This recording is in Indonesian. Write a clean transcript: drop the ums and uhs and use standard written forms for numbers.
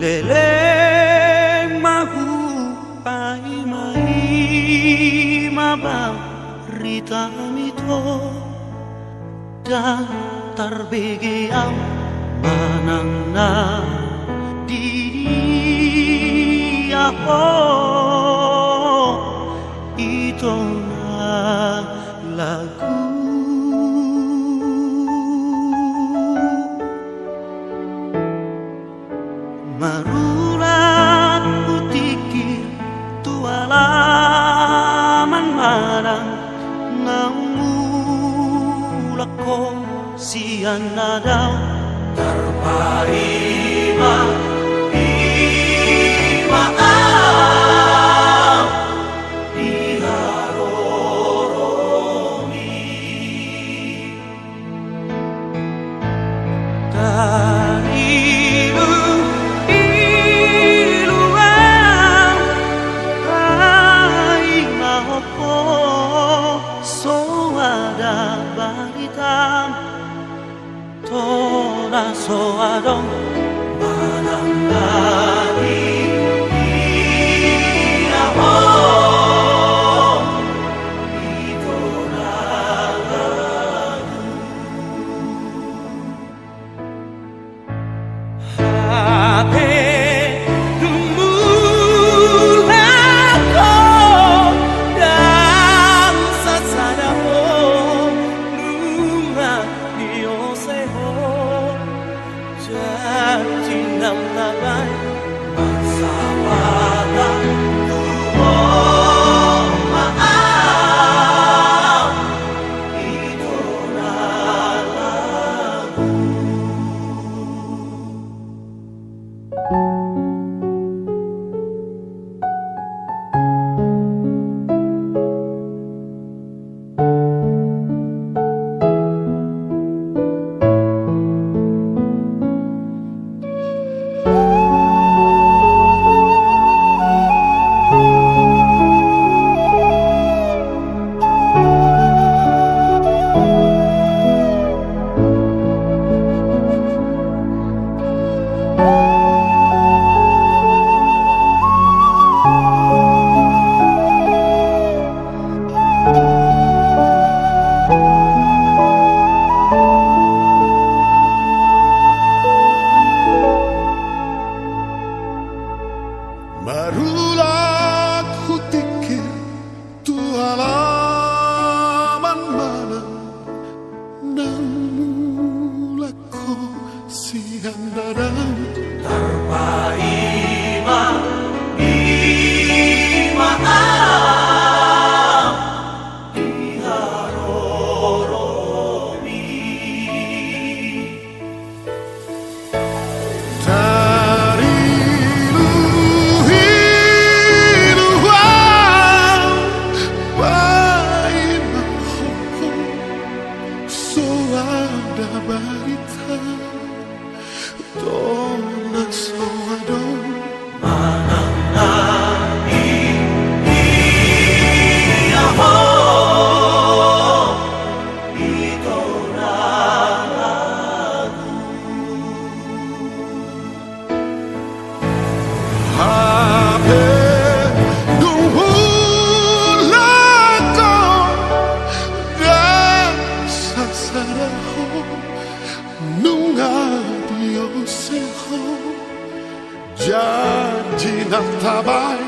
Leleng mahupai mai mabarita mito dan tarbigyan manang na di ako ito na lagu marulat putikir tualaman marang namulak ko siya na daw tarpaima imaam iharoromi Tora soadong manangani iyamo ito na lagu Hape dumula ko dan sasada mo lunga niyoseho janji ng labay magsawala tuwong maam ito na lagu Marulat hutikir tualaman mana namulak ko siyang darang tarpaima imaam iharoromi Soada barita Dona soadong manang nani iyamo ito na lagu Hape dumula ko dan sasaraho nunga Diyoseho janji ng tabay